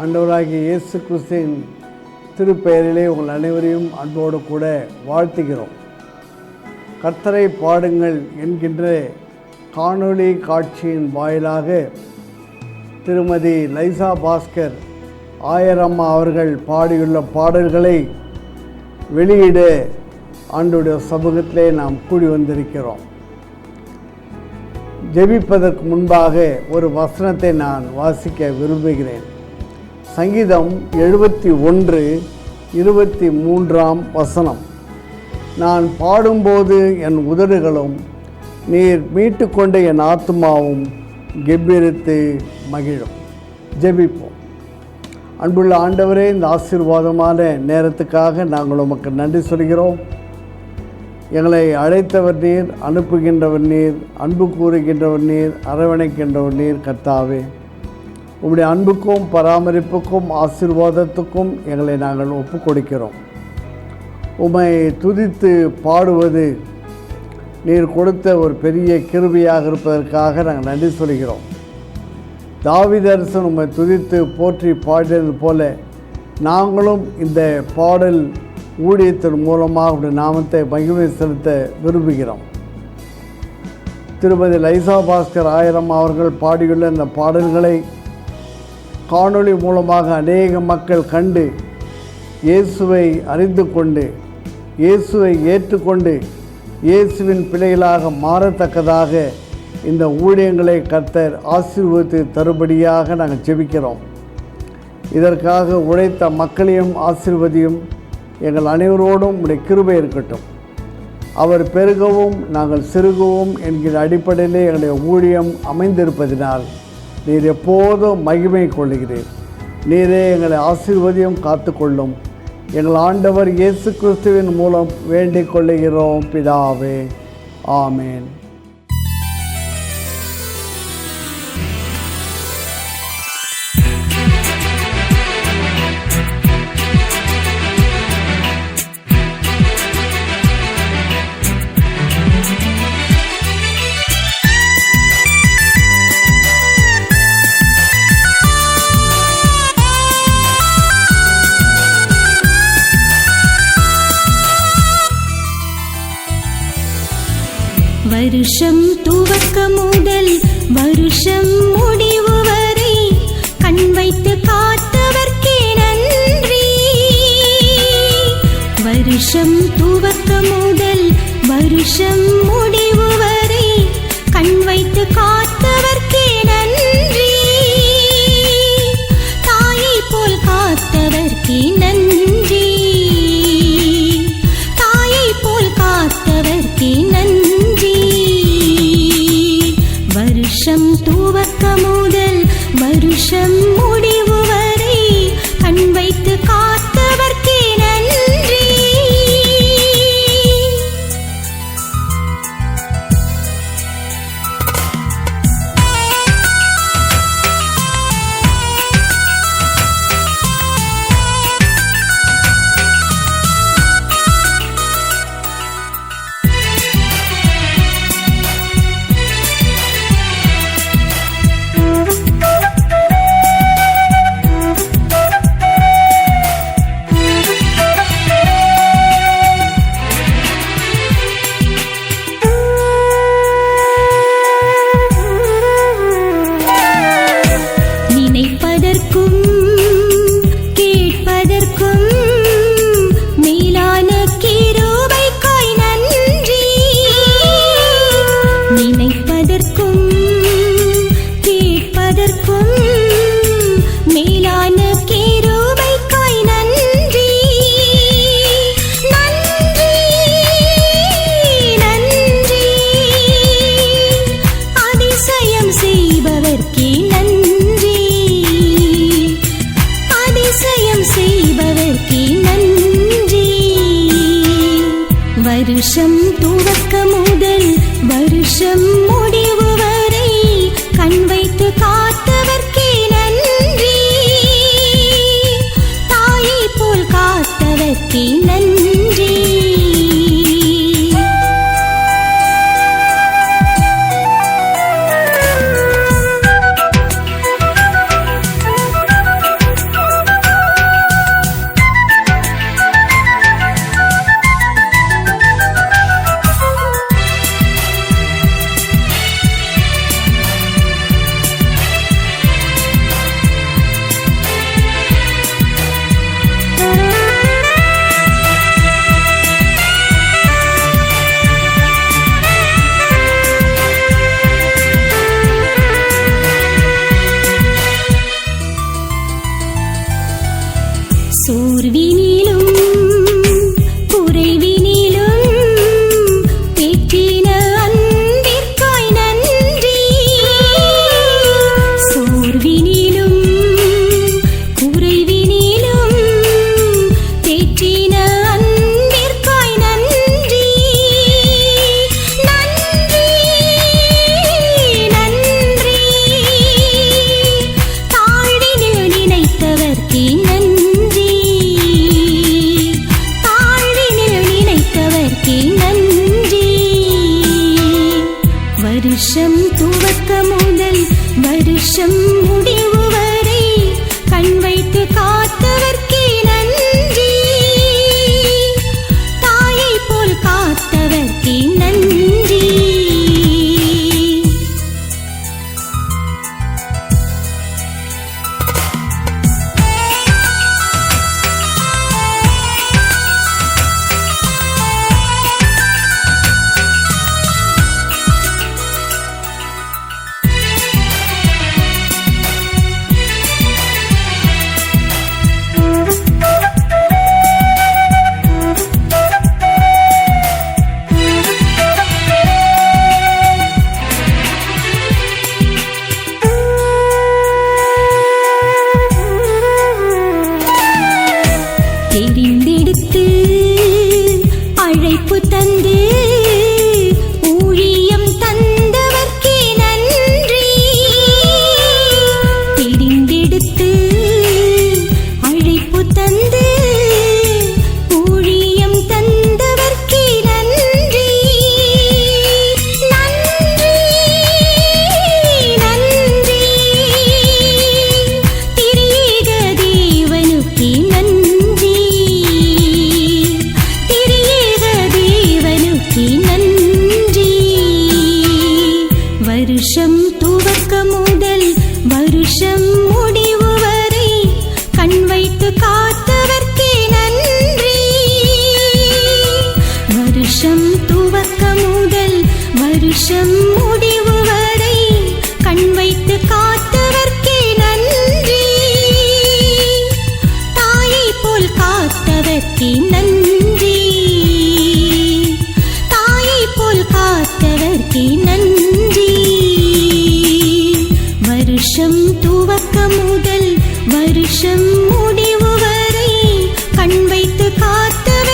ஆண்டவராகிய இயேசு கிறிஸ்துவின் திருப்பெயரிலே உங்கள் அனைவரையும் அன்போடு கூட வாழ்த்துகிறோம். கர்த்தரை பாடுங்கள் என்கின்ற காணொளி காட்சியின் வாயிலாக திருமதி லைசா பாஸ்கர் ஆயரம்மா அவர்கள் பாடியுள்ள பாடல்களை வெளியிட ஆண்டவருடைய சமூகத்திலே நாம் கூடி வந்திருக்கிறோம். ஜெபிப்பதற்கு முன்பாக ஒரு வசனத்தை நான் வாசிக்க விரும்புகிறேன். சங்கீதம் 71:23 நான் பாடும்போது என் உதடுகளும் நீர் மீட்டு கொண்ட என் ஆத்மாவும் கெம்பீரித்து மகிழும். ஜெபிப்போம். அன்புள்ள ஆண்டவரே, இந்த ஆசீர்வாதமான நேரத்துக்காக நாங்கள் உமக்கு நன்றி சொல்கிறோம். எங்களை அழைத்தவர் நீர், அனுப்புகின்றவர் நீர், அன்பு கூறுகின்றவர் நீர், அரவணைக்கின்றவர் நீர். கர்த்தாவே, உம்முடைய அன்புக்கும் பராமரிப்புக்கும் ஆசீர்வாதத்துக்கும் எங்களை நாங்கள் ஒப்பு கொடுக்கிறோம். உம்மை துதித்து பாடுவது நீர் கொடுத்த ஒரு பெரிய கிருபையாக இருப்பதற்காக நாங்கள் நன்றி சொல்கிறோம். தாவீதரசன் உம்மை துதித்து போற்றி பாடியது போல நாங்களும் இந்த பாடல் ஊழியத்தின் மூலமாக உடைய நாமத்தை மகிமை செலுத்த விரும்புகிறோம். திருமதி லைசா பாஸ்கர் ஆயரம்மா அவர்கள் பாடியுள்ள இந்த பாடல்களை காணொளி மூலமாக அநேக மக்கள் கண்டு இயேசுவை அறிந்து கொண்டு இயேசுவை ஏற்றுக்கொண்டு இயேசுவின் பிள்ளைகளாக மாறத்தக்கதாக இந்த ஊழியங்களை கர்த்தர் ஆசீர்வதித்து தரும்படியாக நாங்கள் ஜெபிக்கிறோம். இதற்காக உழைத்த மக்களையும் ஆசீர்வதியும். எங்கள் அனைவரோடும் உடைய கிருபை இருக்கட்டும். அவர் பெருகவும் நாங்கள் சிறுகவும் என்கிற அடிப்படையிலே எங்களுடைய ஊழியம் அமைந்திருப்பதினால் நீர் எப்போதும் மகிமை கொள்ளுகிறீர். நீரே எங்களை ஆசீர்வதியும் காத்துக்கொள்ளும். எங்கள் ஆண்டவர் இயேசு கிறிஸ்துவின் மூலம் வேண்டிக் கொள்ளுகிறோம் பிதாவே. ஆமேன். வருஷம் துவக்க முதல் வருஷம் முடிவு வரை கண் வைத்து காத்தவர்க்கே நன்றி. வருஷம் துவக்க முதல் வருஷம் முடிவு வரை கண் வைத்து காத்தவர்க்கே நன்றி. தாயை போல் காத்தவர்க்கே நன்றி. தாயை போல் காத்தவர்க்கே நன்றி. வருஷம் துவக்க முதல் வருஷம் முடிவு வரை கண் வைத்து காத்தவர்க்கே நன்றி. வருஷம் துவக்க முதல் வருஷம் முடிவு வரை கண் வைத்து காத்தவர்க்கே நன்றி. தாயை போல் காத்தவர்க்கே நன்றி. வருஷம் முடிவு வரை கண் வைத்து காத்தவர்க்கே நன்றி. தாயை போல் காத்தவர்க்கே நன்றி. தெரிந்தெடுத்து அழைப்பு தந்து ஊழியம் தந்தவர்க்கே நன்றி. தெரிந்தெடுத்து அழைப்பு தந்து ஊழியம் தந்தவர்க்கே நன்றி. நன்றி நன்றி திரியேக தேவனுக்கே நன்றி. வருஷம் துவக்க முதல் வருஷம் முடிவு வரை கண் வைத்து காத்தவர்க்கே நன்றி. வருஷம் துவக்க முதல் வருஷம் முடிவு வரை கண் வைத்து காத்தவர்க்கே நன்றி. தாயை போல் காத்தவர்க்கே நன்றி. தாயை போல் காத்தவர்க்கே நன்றி. வருஷம் துவக்க முதல் வருஷம் முடிவு வரை கண் வைத்து காத்தவர்